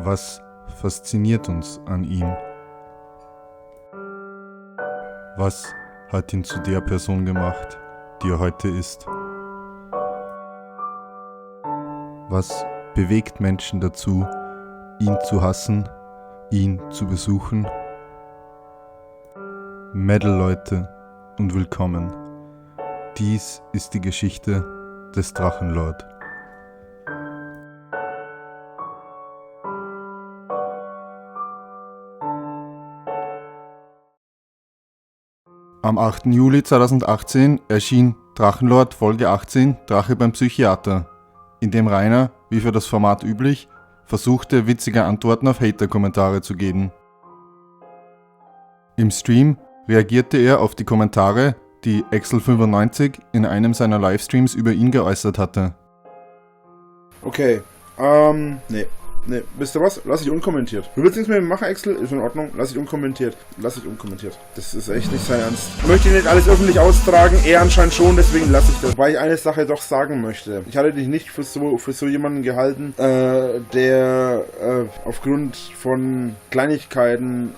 Was fasziniert uns an ihm? Was hat ihn zu der Person gemacht, die er heute ist? Was bewegt Menschen dazu, ihn zu hassen, ihn zu besuchen? Metal-Leute und willkommen. Dies ist die Geschichte des Drachenlord. Am 8. Juli 2018 erschien Drachenlord Folge 18 Drache beim Psychiater, in dem Rainer, wie für das Format üblich, versuchte, witzige Antworten auf Hater-Kommentare zu geben. Im Stream reagierte er auf die Kommentare, die Axel95 in einem seiner Livestreams über ihn geäußert hatte. Okay, nee, wisst ihr was? Lass ich unkommentiert. Du willst nichts mehr machen, Axel? Ist in Ordnung. Lass ich unkommentiert. Das ist echt nicht sein Ernst. Ich möchte nicht alles öffentlich austragen, er anscheinend schon, deswegen lasse ich das. Weil ich eine Sache doch sagen möchte. Ich hatte dich nicht für so jemanden gehalten, der aufgrund von Kleinigkeiten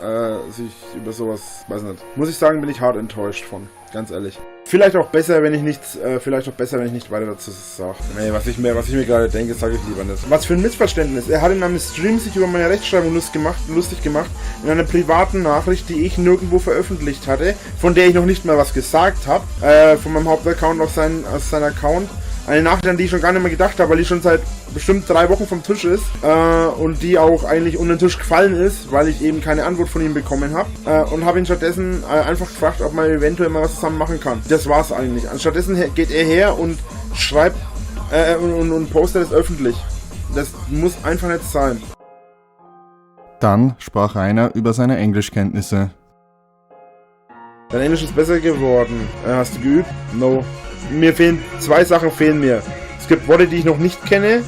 sich über sowas, weiß nicht. Muss ich sagen, bin ich hart enttäuscht von. Ganz ehrlich. Vielleicht auch besser, wenn ich nicht weiter dazu sage. Nee, was ich mir gerade denke, sage ich lieber nicht. Was für ein Missverständnis. Er hat in einem Stream sich über meine Rechtschreibung lustig gemacht, in einer privaten Nachricht, die ich nirgendwo veröffentlicht hatte, von der ich noch nicht mal was gesagt habe, von meinem Hauptaccount auf seinen Account. Eine Nachricht, an die ich schon gar nicht mehr gedacht habe, weil die schon seit bestimmt 3 Wochen vom Tisch ist und die auch eigentlich unter den Tisch gefallen ist, weil ich eben keine Antwort von ihm bekommen habe und habe ihn stattdessen einfach gefragt, ob man eventuell mal was zusammen machen kann. Das war's eigentlich. Stattdessen geht er her und schreibt und postet es öffentlich. Das muss einfach nicht sein. Dann sprach Rainer über seine Englischkenntnisse. Dein Englisch ist besser geworden. Hast du geübt? No. Mir fehlen 2 Sachen mir. Es gibt Worte, die ich noch nicht kenne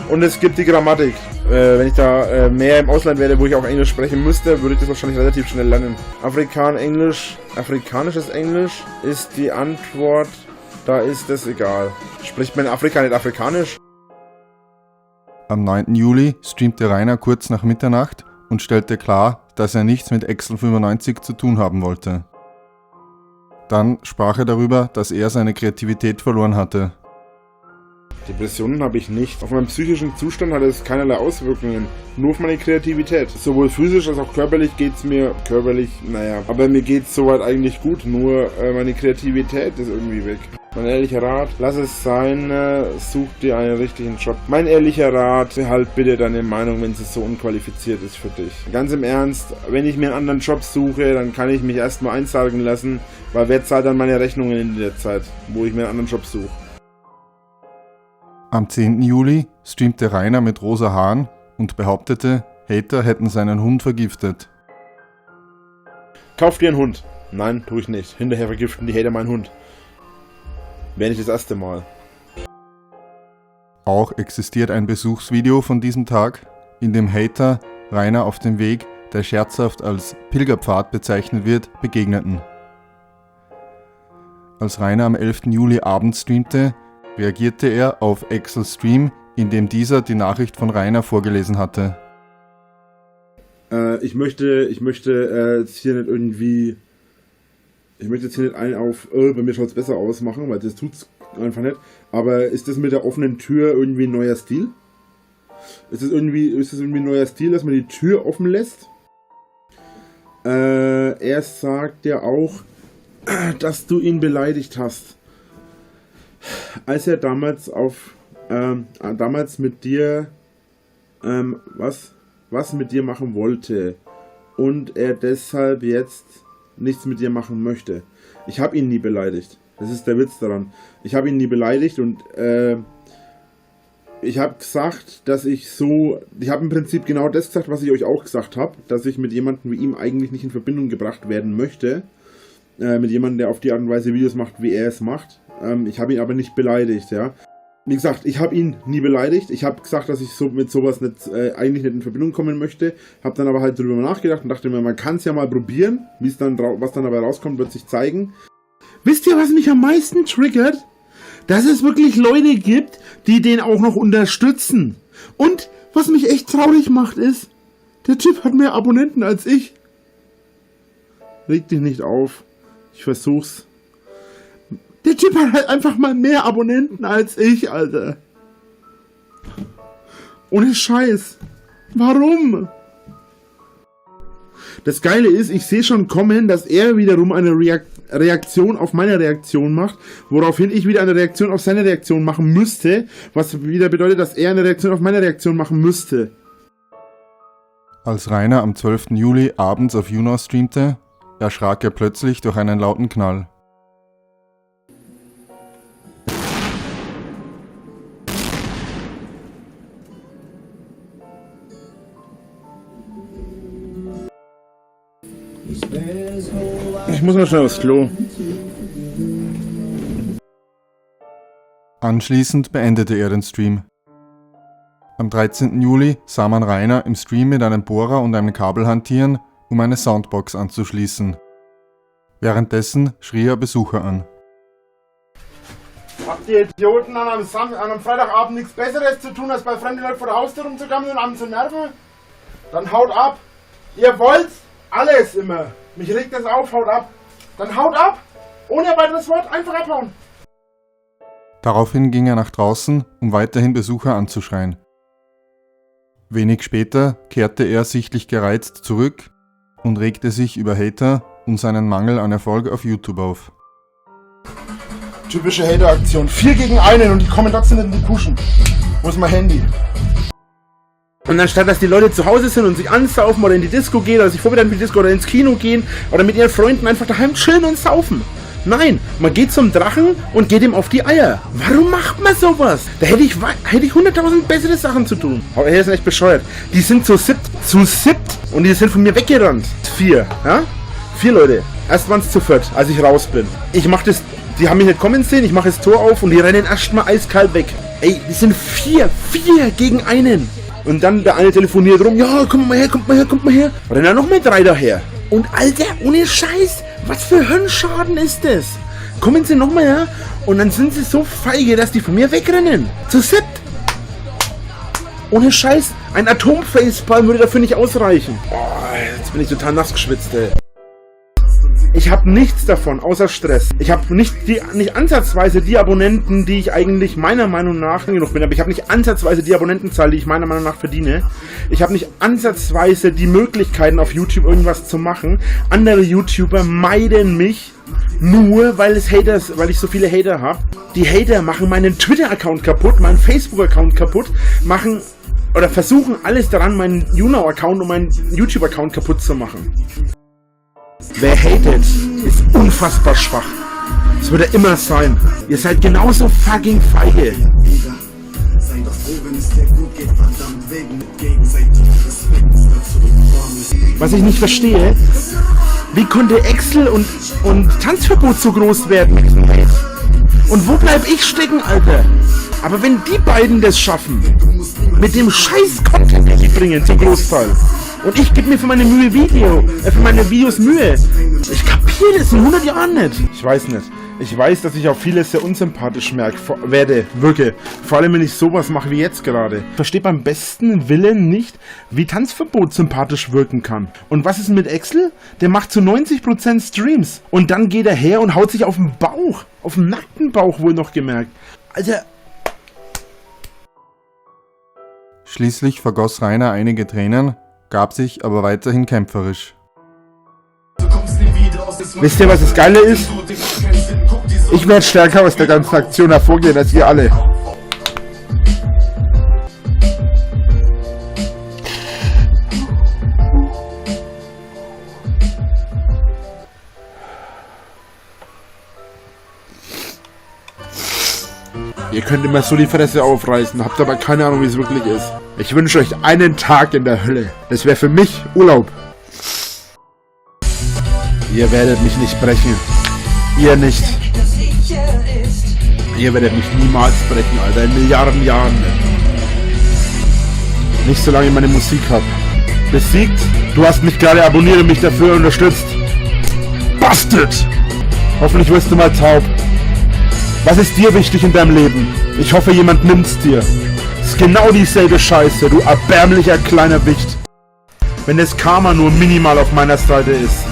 und es gibt die Grammatik. Wenn ich da mehr im Ausland wäre, wo ich auch Englisch sprechen müsste, würde ich das wahrscheinlich relativ schnell lernen. Afrikanisches Englisch ist die Antwort, da ist es egal. Spricht man in Afrika nicht Afrikanisch? Am 9. Juli streamte Rainer kurz nach Mitternacht und stellte klar, dass er nichts mit Axel95 zu tun haben wollte. Dann sprach er darüber, dass er seine Kreativität verloren hatte. Depressionen habe ich nicht. Auf meinen psychischen Zustand hat es keinerlei Auswirkungen, nur auf meine Kreativität. Sowohl physisch als auch körperlich geht's mir, aber mir geht's soweit eigentlich gut, nur meine Kreativität ist irgendwie weg. Mein ehrlicher Rat, lass es sein, such dir einen richtigen Job. Mein ehrlicher Rat, behalt bitte deine Meinung, wenn es so unqualifiziert ist für dich. Ganz im Ernst, wenn ich mir einen anderen Job suche, dann kann ich mich erstmal einsagen lassen, weil wer zahlt dann meine Rechnungen in der Zeit, wo ich mir einen anderen Job suche. Am 10. Juli streamte Rainer mit rosa Haaren und behauptete, Hater hätten seinen Hund vergiftet. Kauf dir einen Hund. Nein, tue ich nicht. Hinterher vergiften die Hater meinen Hund. Wäre nicht das erste Mal. Auch existiert ein Besuchsvideo von diesem Tag, in dem Hater Rainer auf dem Weg, der scherzhaft als Pilgerpfad bezeichnet wird, begegneten. Als Rainer am 11. Juli abends streamte, reagierte er auf Axels Stream, in dem dieser die Nachricht von Rainer vorgelesen hatte. Ich möchte jetzt hier nicht irgendwie... Ich möchte jetzt hier nicht einen auf, bei mir schaut es besser aus machen, weil das tut's einfach nicht. Aber ist das mit der offenen Tür irgendwie ein neuer Stil? Ist das irgendwie ein neuer Stil, dass man die Tür offen lässt? Er sagt ja auch, dass du ihn beleidigt hast. Als er damals damals mit dir was mit dir machen wollte und er deshalb jetzt nichts mit dir machen möchte. Ich habe ihn nie beleidigt. Das ist der Witz daran. Ich habe ihn nie beleidigt und ich habe gesagt, ich habe im Prinzip genau das gesagt, was ich euch auch gesagt habe, dass ich mit jemandem wie ihm eigentlich nicht in Verbindung gebracht werden möchte. Mit jemandem, der auf die Art und Weise Videos macht, wie er es macht. Ich habe ihn aber nicht beleidigt, ja. Wie gesagt, ich habe ihn nie beleidigt. Ich habe gesagt, dass ich mit sowas eigentlich nicht in Verbindung kommen möchte. Habe dann aber halt darüber nachgedacht und dachte mir, man kann es ja mal probieren. Was dann dabei rauskommt, wird sich zeigen. Wisst ihr, was mich am meisten triggert? Dass es wirklich Leute gibt, die den auch noch unterstützen. Und Was mich echt traurig macht ist, der Typ hat mehr Abonnenten als ich. Reg dich nicht auf. Ich versuch's. Der Typ hat halt einfach mal mehr Abonnenten als ich, Alter. Ohne Scheiß. Warum? Das Geile ist, ich sehe schon kommen, dass er wiederum eine Reaktion auf meine Reaktion macht, woraufhin ich wieder eine Reaktion auf seine Reaktion machen müsste, was wieder bedeutet, dass er eine Reaktion auf meine Reaktion machen müsste. Als Rainer am 12. Juli abends auf YouNow streamte, erschrak er plötzlich durch einen lauten Knall. Ich muss mal schnell aufs Klo. Anschließend beendete er den Stream. Am 13. Juli sah man Rainer im Stream mit einem Bohrer und einem Kabel hantieren, um eine Soundbox anzuschließen. Währenddessen schrie er Besucher an. Habt ihr Idioten an einem Freitagabend nichts Besseres zu tun, als bei fremden Leuten vor der Haustür rumzugammeln und einem zu nerven? Dann haut ab! Ihr wollt alles immer! Mich regt das auf, haut ab! Dann haut ab! Ohne ein weiteres Wort, einfach abhauen! Daraufhin ging er nach draußen, um weiterhin Besucher anzuschreien. Wenig später kehrte er sichtlich gereizt zurück und regte sich über Hater und seinen Mangel an Erfolg auf YouTube auf. Typische Hater-Aktion. 4 gegen 1 und die kommen trotzdem in die Kuschen. Wo ist mein Handy? Und anstatt, dass die Leute zu Hause sind und sich ansaufen oder in die Disco gehen oder sich vorbereiten für die Disco oder ins Kino gehen oder mit ihren Freunden einfach daheim chillen und saufen. Nein, man geht zum Drachen und geht ihm auf die Eier. Warum macht man sowas? Da hätte ich 100.000 bessere Sachen zu tun. Aber hier sind echt bescheuert. Die sind zu siebt und die sind von mir weggerannt. 4, ja? 4 Leute. Erst waren es zu 4, als ich raus bin. Ich mach das, die haben mich nicht kommen sehen, ich mache das Tor auf und die rennen erstmal eiskalt weg. Ey, die sind 4 gegen 1. Und dann der eine telefoniert rum, ja, kommt mal her. Und dann noch mal 3 daher. Und Alter, ohne Scheiß, was für Hirnschaden ist das? Kommen sie noch mal her und dann sind sie so feige, dass die von mir wegrennen. Zu 7. Ohne Scheiß, ein Atomfacepalm würde dafür nicht ausreichen. Oh, jetzt bin ich total nass geschwitzt, ey. Ich habe nichts davon, außer Stress. Ich habe nicht ansatzweise die Abonnenten, die ich eigentlich meiner Meinung nach genug bin, aber ich habe nicht ansatzweise die Abonnentenzahl, die ich meiner Meinung nach verdiene. Ich habe nicht ansatzweise die Möglichkeiten, auf YouTube irgendwas zu machen. Andere YouTuber meiden mich nur, weil ich so viele Hater habe. Die Hater machen meinen Twitter-Account kaputt, meinen Facebook-Account kaputt, machen oder versuchen alles daran, meinen YouNow-Account und meinen YouTube-Account kaputt zu machen. Wer hatet, ist unfassbar schwach. Das wird er immer sein. Ihr seid genauso fucking feige. Was ich nicht verstehe, wie konnte Excel und Tanzverbot so groß werden? Und wo bleib ich stecken, Alter? Aber wenn die beiden das schaffen, mit dem scheiß Content, den sie bringen, zum Großteil, und ich gebe mir für meine Videos Mühe. Ich kapiere das in 100 Jahren nicht. Ich weiß nicht. Ich weiß, dass ich auf vieles sehr unsympathisch wirke. Vor allem, wenn ich sowas mache wie jetzt gerade. Ich verstehe beim besten Willen nicht, wie Tanzverbot sympathisch wirken kann. Und was ist mit Excel? Der macht zu 90% Streams. Und dann geht er her und haut sich auf den Bauch. Auf den nackten Bauch wohl noch gemerkt. Alter. Schließlich vergoss Rainer einige Tränen, gab sich aber weiterhin kämpferisch. Wisst ihr, was das Geile ist? Ich werde stärker aus der ganzen Aktion hervorgehen als ihr alle. Ihr könnt immer so die Fresse aufreißen, habt aber keine Ahnung, wie es wirklich ist. Ich wünsche euch einen Tag in der Hölle. Das wäre für mich Urlaub. Ihr werdet mich nicht brechen. Ihr nicht. Ihr werdet mich niemals brechen, Alter. In Milliarden Jahren. Nicht solange ich meine Musik habe. Besiegt? Du hast mich gerade abonniert und mich dafür unterstützt. Bastard! Hoffentlich wirst du mal taub. Was ist dir wichtig in deinem Leben? Ich hoffe, jemand nimmt's dir. Ist genau dieselbe Scheiße, du erbärmlicher kleiner Wicht. Wenn das Karma nur minimal auf meiner Seite ist,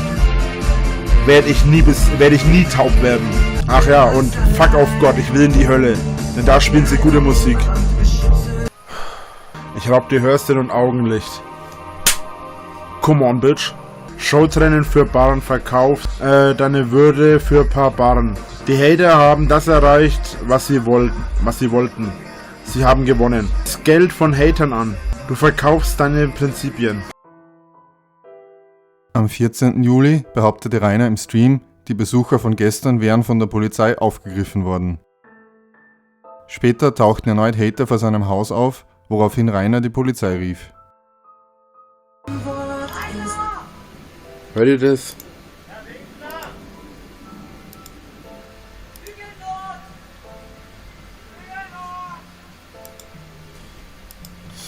werde ich nie taub werden. Ach ja, und fuck auf Gott, ich will in die Hölle. Denn da spielen sie gute Musik. Ich raub dir Hörstel und Augenlicht. Come on, bitch. Showtrennen für Baren verkauft, deine Würde für paar Baren. Die Hater haben das erreicht, was sie wollten. Sie haben gewonnen. Das Geld von Hatern an. Du verkaufst deine Prinzipien. Am 14. Juli behauptete Rainer im Stream, die Besucher von gestern wären von der Polizei aufgegriffen worden. Später tauchten erneut Hater vor seinem Haus auf, woraufhin Rainer die Polizei rief. Hört ihr das?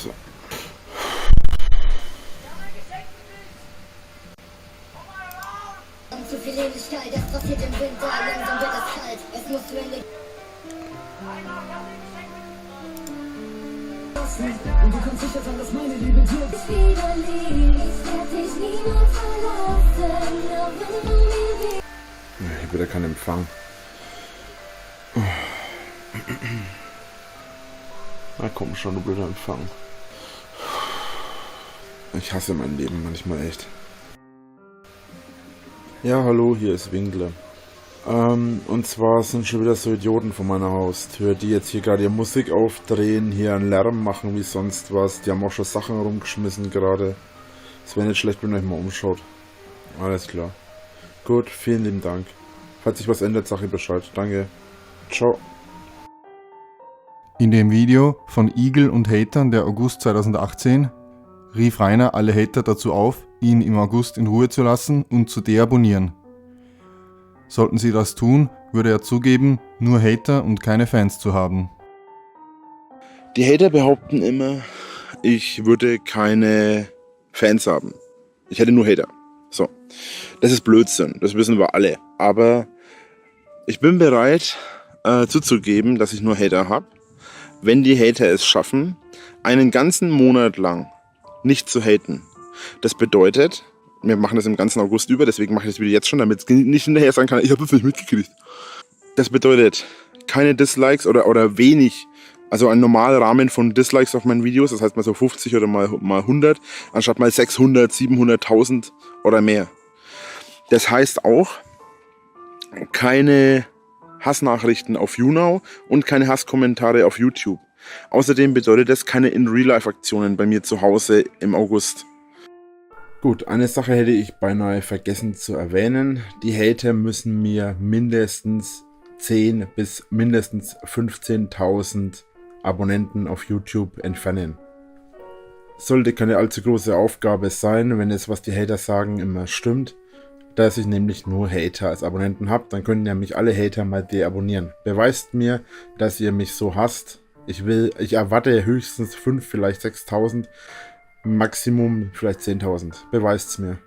So. Zu viel Ähnlichkeit, das passiert im Winter, langsam wird es kalt, es muss zu Ende. Und du kannst sicher sein, dass meine Liebe dir ist wieder lieb. Ich werd dich niemals verlassen, auch wenn du mir weh. Ich hab wieder keinen Empfang. Na komm schon, du blöder Empfang. Ich hasse mein Leben manchmal echt. Ja, hallo, hier ist Winkler. Und zwar sind schon wieder so Idioten vor meiner Haustür, die jetzt hier gerade ihre Musik aufdrehen, hier einen Lärm machen wie sonst was. Die haben auch schon Sachen rumgeschmissen gerade. Es wäre nicht schlecht, wenn ihr euch mal umschaut. Alles klar. Gut, vielen lieben Dank. Falls sich was ändert, sag ich Bescheid. Danke. Ciao. In dem Video von Igel und Hatern der August 2018 rief Rainer alle Hater dazu auf, ihn im August in Ruhe zu lassen und zu deabonnieren. Sollten sie das tun, würde er zugeben, nur Hater und keine Fans zu haben. Die Hater behaupten immer, ich würde keine Fans haben. Ich hätte nur Hater. So. Das ist Blödsinn. Das wissen wir alle. Aber ich bin bereit zuzugeben, dass ich nur Hater habe. Wenn die Hater es schaffen, einen ganzen Monat lang nicht zu haten. Das bedeutet, wir machen das im ganzen August über, deswegen mache ich das Video jetzt schon, damit es nicht hinterher sagen kann, ich habe das nicht mitgekriegt. Das bedeutet, keine Dislikes oder wenig, also ein normaler Rahmen von Dislikes auf meinen Videos, das heißt mal so 50 oder mal 100, anstatt mal 600, 700.000 oder mehr. Das heißt auch, keine Hassnachrichten auf YouNow und keine Hasskommentare auf YouTube. Außerdem bedeutet das keine In-Real-Life-Aktionen bei mir zu Hause im August. Gut, eine Sache hätte ich beinahe vergessen zu erwähnen. Die Hater müssen mir mindestens 10 bis mindestens 15.000 Abonnenten auf YouTube entfernen. Sollte keine allzu große Aufgabe sein, wenn es, was die Hater sagen, immer stimmt. Dass ich nämlich nur Hater als Abonnenten habe, dann können ja mich alle Hater mal deabonnieren. Beweist mir, dass ihr mich so hasst. Ich erwarte höchstens 5, vielleicht 6.000. Maximum vielleicht 10.000. Beweist's mir.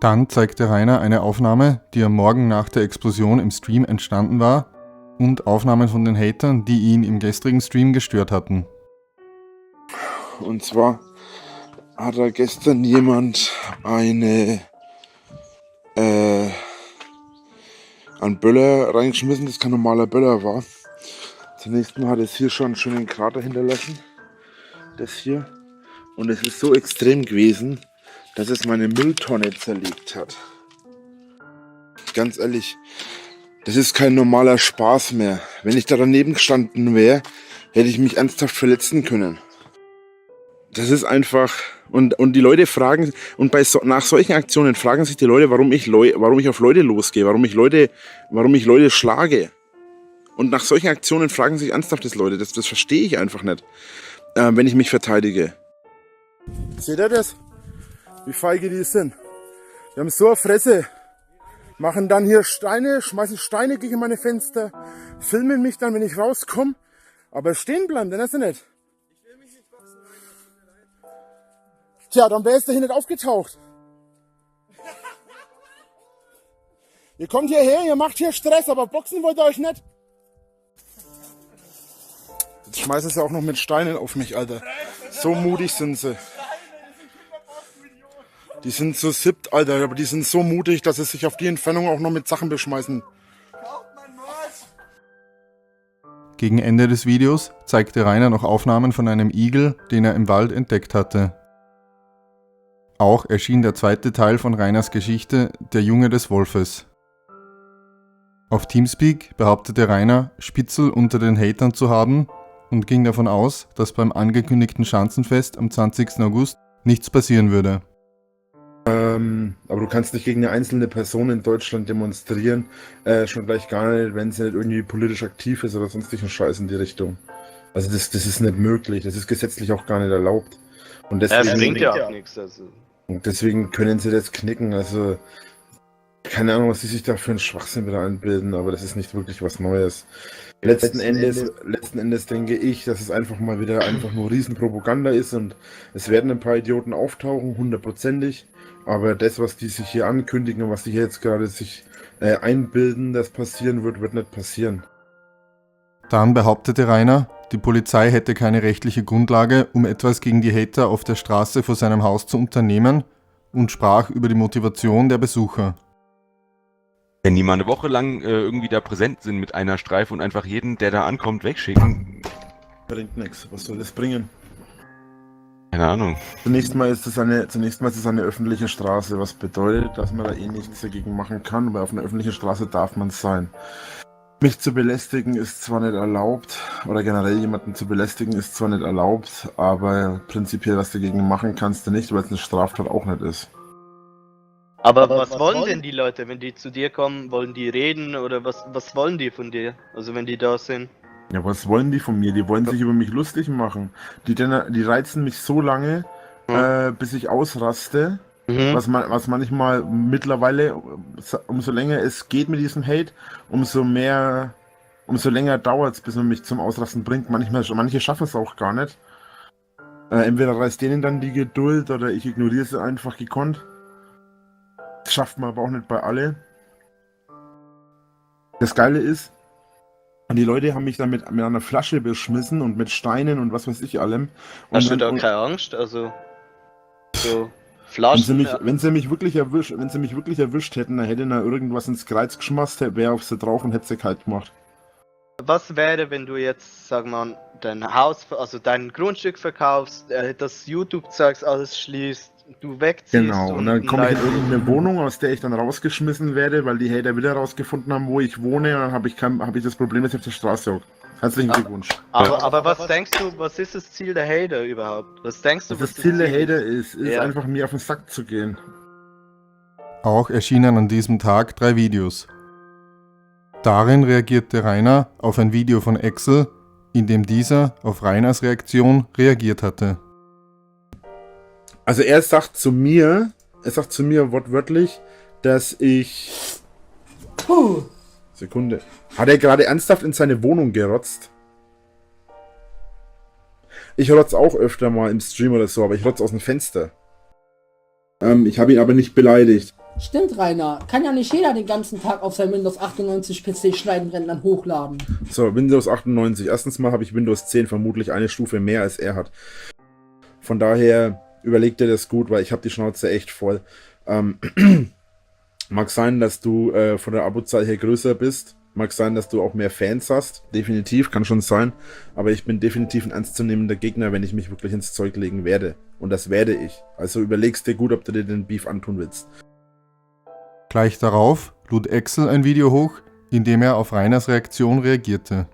Dann zeigte Rainer eine Aufnahme, die am Morgen nach der Explosion im Stream entstanden war, und Aufnahmen von den Hatern, die ihn im gestrigen Stream gestört hatten. Und zwar hat da gestern jemand einen Böller reingeschmissen, das kein normaler Böller war. Zunächst mal hat es hier schon einen schönen Krater hinterlassen. Das hier. Und es ist so extrem gewesen, dass es meine Mülltonne zerlegt hat. Ganz ehrlich, das ist kein normaler Spaß mehr. Wenn ich da daneben gestanden wäre, hätte ich mich ernsthaft verletzen können. Das ist einfach, und die Leute fragen, und nach solchen Aktionen fragen sich die Leute, warum ich auf Leute losgehe, warum ich Leute schlage. Und nach solchen Aktionen fragen sich ernsthaft das Leute, das verstehe ich einfach nicht. Wenn ich mich verteidige. Seht ihr das? Wie feige die sind. Die haben so eine Fresse. Machen dann hier Steine, schmeißen Steine gegen meine Fenster, filmen mich dann, wenn ich rauskomme. Aber stehen bleiben, denn das ist nicht. Tja, dann wäre es hier nicht aufgetaucht. Ihr kommt hierher, ihr macht hier Stress, aber boxen wollt ihr euch nicht. Jetzt schmeißen sie auch noch mit Steinen auf mich, Alter. So mutig sind sie. Die sind so siebt, Alter, aber die sind so mutig, dass sie sich auf die Entfernung auch noch mit Sachen beschmeißen. Gegen Ende des Videos zeigte Rainer noch Aufnahmen von einem Igel, den er im Wald entdeckt hatte. Auch erschien der zweite Teil von Rainers Geschichte, Der Junge des Wolfes. Auf Teamspeak behauptete Rainer, Spitzel unter den Hatern zu haben und ging davon aus, dass beim angekündigten Schanzenfest am 20. August nichts passieren würde. Aber du kannst nicht gegen eine einzelne Person in Deutschland demonstrieren, schon gleich gar nicht, wenn sie nicht irgendwie politisch aktiv ist oder sonstigen Scheiß in die Richtung. Also das ist nicht möglich, das ist gesetzlich auch gar nicht erlaubt. Und deswegen, Das bringt ja auch nichts. Also. und deswegen können sie das knicken, also keine Ahnung, was sie sich da für einen Schwachsinn wieder einbilden, aber das ist nicht wirklich was Neues. Letzten Endes denke ich, dass es einfach mal wieder einfach nur Riesenpropaganda ist und es werden ein paar Idioten auftauchen, hundertprozentig. Aber das, was die sich hier ankündigen und was die hier jetzt gerade sich einbilden, das passieren wird, wird nicht passieren. Dann behauptete Rainer, die Polizei hätte keine rechtliche Grundlage, um etwas gegen die Hater auf der Straße vor seinem Haus zu unternehmen und sprach über die Motivation der Besucher. Wenn die mal eine Woche lang irgendwie da präsent sind mit einer Streife und einfach jeden, der da ankommt, wegschicken. Bringt nichts. Was soll das bringen? Keine Ahnung. Zunächst mal ist es eine öffentliche Straße, was bedeutet, dass man da eh nichts dagegen machen kann, weil auf einer öffentlichen Straße darf man sein. Mich zu belästigen ist zwar nicht erlaubt, oder generell jemanden zu belästigen ist zwar nicht erlaubt, aber prinzipiell was dagegen machen kannst du nicht, weil es eine Straftat auch nicht ist. Aber was wollen denn die Leute, wenn die zu dir kommen? Wollen die reden oder was wollen die von dir? Also wenn die da sind? Ja, was wollen die von mir? Die wollen sich über mich lustig machen. Die reizen mich so lange, bis ich ausraste. Was manchmal mittlerweile, umso länger es geht mit diesem Hate, umso länger dauert es, bis man mich zum Ausrasten bringt. Manche schaffen es auch gar nicht. Entweder reißt denen dann die Geduld oder ich ignoriere sie einfach gekonnt. Das schafft man aber auch nicht bei alle. Das Geile ist, die Leute haben mich dann mit einer Flasche beschmissen und mit Steinen und was weiß ich allem. Hast du da keine Angst? Also, so Flaschen? Wenn sie mich wirklich erwischt hätten, dann hätte da irgendwas ins Kreuz geschmissen, wäre auf sie drauf und hätte sie kalt gemacht. Was wäre, wenn du jetzt, sag mal, dein Haus, also dein Grundstück verkaufst, das YouTube-Zeugs alles schließt, du wegziehst? Genau, und dann komme ich in irgendeine Wohnung, aus der ich dann rausgeschmissen werde, weil die Hater wieder rausgefunden haben, wo ich wohne, und dann habe ich das Problem, dass ich auf der Straße hocke. Herzlichen Glückwunsch. Aber was denkst du, was ist das Ziel der Hater überhaupt? Was denkst du, das Ziel der Hater ist einfach mir auf den Sack zu gehen. Auch erschienen an diesem Tag 3 Videos. Darin reagierte Rainer auf ein Video von Axel, in dem dieser auf Rainers Reaktion reagiert hatte. Also er sagt zu mir wortwörtlich, dass ich... Sekunde. Hat er gerade ernsthaft in seine Wohnung gerotzt? Ich rotze auch öfter mal im Stream oder so, aber ich rotze aus dem Fenster. Ich habe ihn aber nicht beleidigt. Stimmt, Rainer. Kann ja nicht jeder den ganzen Tag auf sein Windows 98 PC schneiden, rennen, dann hochladen. So, Windows 98. Erstens mal habe ich Windows 10 vermutlich eine Stufe mehr als er hat. Von daher überleg dir das gut, weil ich habe die Schnauze echt voll. Mag sein, dass du von der Abozahl her größer bist. Mag sein, dass du auch mehr Fans hast. Definitiv, kann schon sein. Aber ich bin definitiv ein ernstzunehmender Gegner, wenn ich mich wirklich ins Zeug legen werde. Und das werde ich. Also überlegst dir gut, ob du dir den Beef antun willst. Gleich darauf lud Axel ein Video hoch, in dem er auf Rainers Reaktion reagierte.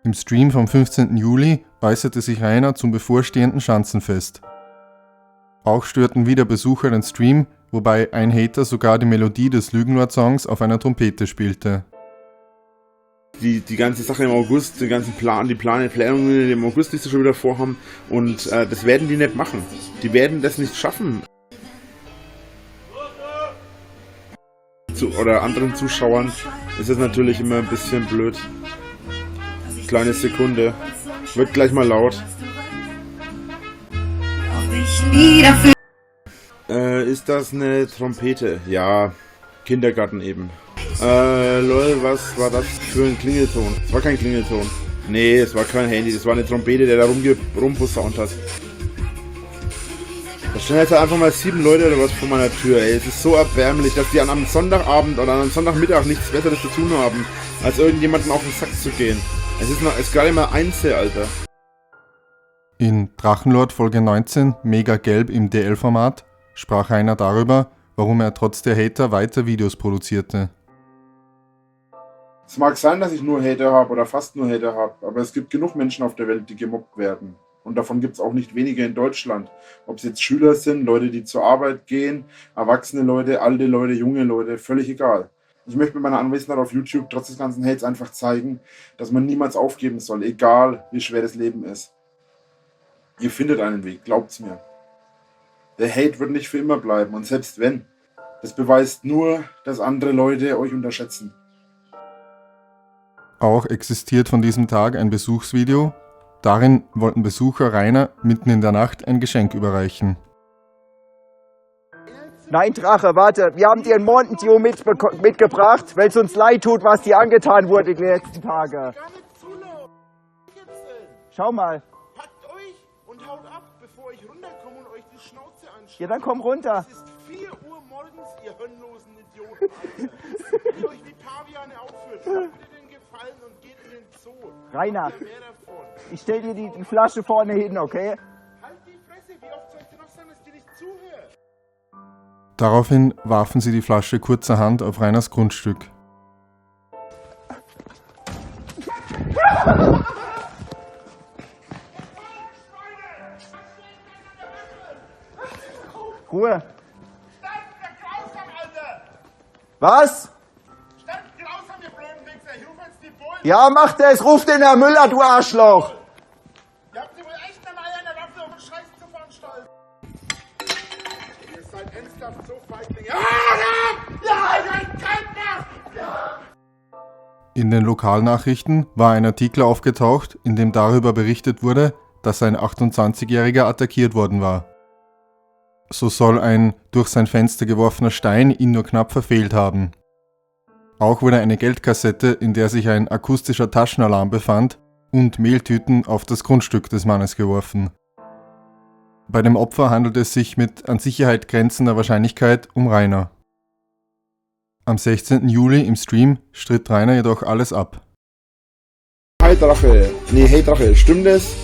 Im Stream vom 15. Juli äußerte sich Rainer zum bevorstehenden Schanzenfest. Auch störten wieder Besucher den Stream, wobei ein Hater sogar die Melodie des Lügenlord-Songs auf einer Trompete spielte. Die ganze Sache im August, die Planungen, die im August, die sie schon wieder vorhaben, und das werden die nicht machen. Die werden das nicht schaffen. Oder anderen Zuschauern ist es natürlich immer ein bisschen blöd. Kleine Sekunde. Wird gleich mal laut. Ist das eine Trompete? Ja, Kindergarten eben. Lol, was war das für ein Klingelton? Es war kein Klingelton. Nee, es war kein Handy, das war eine Trompete, der da rumposaunt hat. Da stehen jetzt einfach mal 7 Leute oder was vor meiner Tür, ey. Es ist so erbärmlich, dass die an einem Sonntagabend oder an einem Sonntagmittag nichts Besseres zu tun haben, als irgendjemandem auf den Sack zu gehen. Es ist gar nicht mal Einzel, Alter. In Drachenlord Folge 19, Mega Gelb im DL-Format, sprach Rainer darüber, warum er trotz der Hater weiter Videos produzierte. Es mag sein, dass ich nur Hater habe oder fast nur Hater habe, aber es gibt genug Menschen auf der Welt, die gemobbt werden. Und davon gibt es auch nicht wenige in Deutschland. Ob es jetzt Schüler sind, Leute, die zur Arbeit gehen, erwachsene Leute, alte Leute, junge Leute, völlig egal. Ich möchte mit meiner Anwesenheit auf YouTube trotz des ganzen Hates einfach zeigen, dass man niemals aufgeben soll, egal wie schwer das Leben ist. Ihr findet einen Weg, glaubt's mir. Der Hate wird nicht für immer bleiben und selbst wenn, das beweist nur, dass andere Leute euch unterschätzen. Auch existiert von diesem Tag ein Besuchsvideo. Darin wollten Besucher Rainer mitten in der Nacht ein Geschenk überreichen. Nein, Drache, warte. Wir haben dir ein Mountain Dew mitgebracht, weil es uns leid tut, was dir angetan wurde die letzten Tage. Schau mal. Packt euch und haut ab, bevor ich runterkomme und euch die Schnauze anschlage. Ja, dann komm runter. Es ist 4 Uhr morgens, ihr hirnlosen Idioten, Alter. Wenn ihr euch wie Paviane aufführt, tut bitte den Gefallen und geht in den Zoo. Rainer, Mehr davon. ich stell dir die Flasche vorne hin, okay? Halt die Fresse, wie oft soll ich dir noch sagen, dass dir nicht zuhört? Daraufhin warfen sie die Flasche kurzerhand auf Rainers Grundstück. Ruhe. Stand grausam, Alter! Was? Stand grausam, ihr blöden Wichser! Ich ruf jetzt die Bullen! Ja, mach das. Ruf den Herr Müller, du Arschloch. Ihr habt ihr wohl echt eine Eier in der Waffe, um einen Scheiß zu veranstalten! Ihr seid ernsthaft so Feiglinge! Ja, ich hab keinen Bock! In den Lokalnachrichten war ein Artikel aufgetaucht, in dem darüber berichtet wurde, dass ein 28-Jähriger attackiert worden war. So soll ein durch sein Fenster geworfener Stein ihn nur knapp verfehlt haben. Auch wurde eine Geldkassette, in der sich ein akustischer Taschenalarm befand, und Mehltüten auf das Grundstück des Mannes geworfen. Bei dem Opfer handelt es sich mit an Sicherheit grenzender Wahrscheinlichkeit um Rainer. Am 16. Juli im Stream stritt Rainer jedoch alles ab. Hey Drache, stimmt es,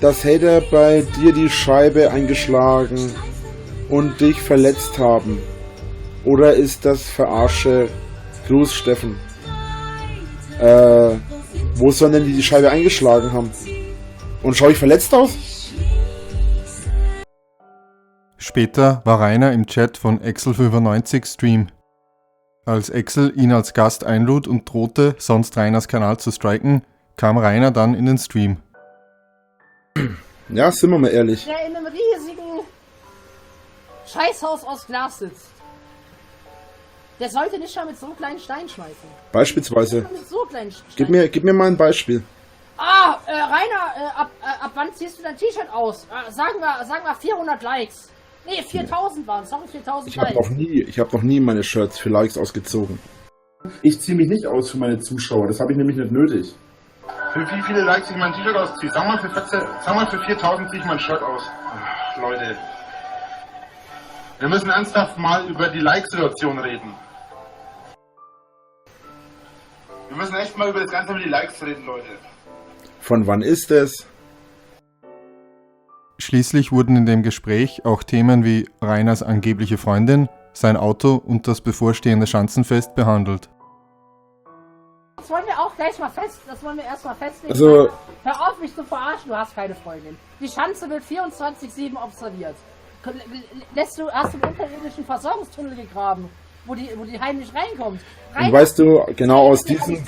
dass Hater bei dir die Scheibe eingeschlagen und dich verletzt haben? Oder ist das Verarsche? Gruß, Steffen. Wo sollen denn die Scheibe eingeschlagen haben? Und schaue ich verletzt aus? Später war Rainer im Chat von Excel95 Stream. Als Excel ihn als Gast einlud und drohte, sonst Rainers Kanal zu striken, kam Rainer dann in den Stream. Ja, sind wir mal ehrlich. Der in einem riesigen Scheißhaus aus Glas sitzt. Der sollte nicht schon mit so einem kleinen Stein schmeißen. Beispielsweise. Mit so kleinen Stein. Gib mir mal ein Beispiel. Rainer, ab wann ziehst du dein T-Shirt aus? Sagen wir 400 Likes. Nee, 4000 waren es. Sorry, 4000 Ich habe noch nie meine Shirts für Likes ausgezogen. Ich ziehe mich nicht aus für meine Zuschauer. Das habe ich nämlich nicht nötig. Für wie viele Likes ich mein T-Shirt ausziehe? Sag mal, für 4000 ziehe ich mein Shirt aus. Ach, Leute. Wir müssen ernsthaft mal über die Like-Situation reden. Wir müssen echt mal über das Ganze mit die Likes reden, Leute. Von wann ist es? Schließlich wurden in dem Gespräch auch Themen wie Rainers angebliche Freundin, sein Auto und das bevorstehende Schanzenfest behandelt. Das wollen wir auch gleich mal das wollen wir erstmal festlegen. Also, hör auf, mich zu verarschen, du hast keine Freundin. Die Schanze wird 24/7 observiert. Hast du einen unterirdischen Versorgungstunnel gegraben, wo die heimlich reinkommt? und weißt du, genau aus diesem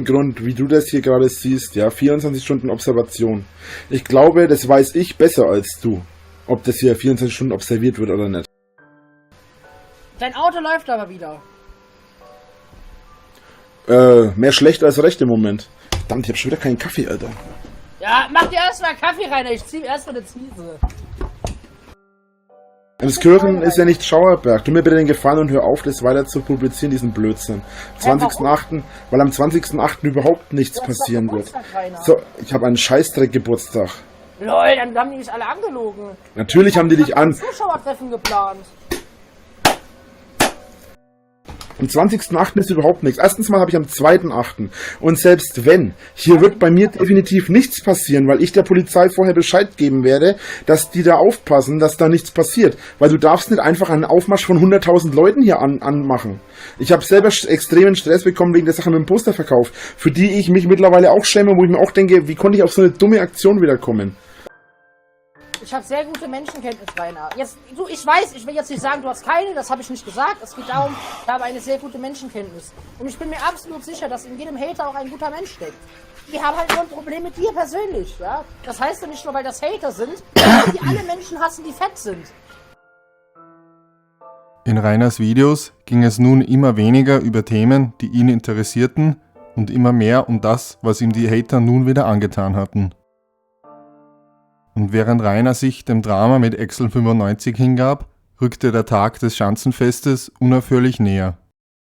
Grund, wie du das hier gerade siehst, ja, 24 Stunden Observation. Ich glaube, das weiß ich besser als du, ob das hier 24 Stunden observiert wird oder nicht. Dein Auto läuft aber wieder. Mehr schlecht als recht im Moment. Verdammt, ich hab schon wieder keinen Kaffee, Alter. Ja, mach dir erstmal Kaffee rein, ich zieh erstmal eine Ziese. Emskirchen ist ja nicht Schauerberg. Tu mir bitte den Gefallen und hör auf, das weiter zu publizieren, diesen Blödsinn. 20.8., weil am 20.8. überhaupt nichts passieren wird. So, ich habe einen Scheißdreck Geburtstag. Lol, dann haben die mich alle angelogen. Natürlich haben die dich an. Zuschauertreffen geplant. Am 20.8. ist überhaupt nichts. Erstens mal habe ich am 2.8. Und selbst wenn, hier wird bei mir definitiv nichts passieren, weil ich der Polizei vorher Bescheid geben werde, dass die da aufpassen, dass da nichts passiert. Weil du darfst nicht einfach einen Aufmarsch von 100.000 Leuten hier anmachen. Ich habe selber extremen Stress bekommen wegen der Sache mit dem Posterverkauf, für die ich mich mittlerweile auch schäme, wo ich mir auch denke, wie konnte ich auf so eine dumme Aktion wiederkommen? Ich habe sehr gute Menschenkenntnis, Rainer. Jetzt, du, ich weiß, ich will jetzt nicht sagen, du hast keine, das habe ich nicht gesagt. Es geht darum, ich habe eine sehr gute Menschenkenntnis. Und ich bin mir absolut sicher, dass in jedem Hater auch ein guter Mensch steckt. Wir haben halt nur ein Problem mit dir persönlich, ja? Das heißt ja nicht nur, weil das Hater sind, sondern die alle Menschen hassen, die fett sind. In Rainers Videos ging es nun immer weniger über Themen, die ihn interessierten, und immer mehr um das, was ihm die Hater nun wieder angetan hatten. Und während Rainer sich dem Drama mit Exel 95 hingab, rückte der Tag des Schanzenfestes unaufhörlich näher.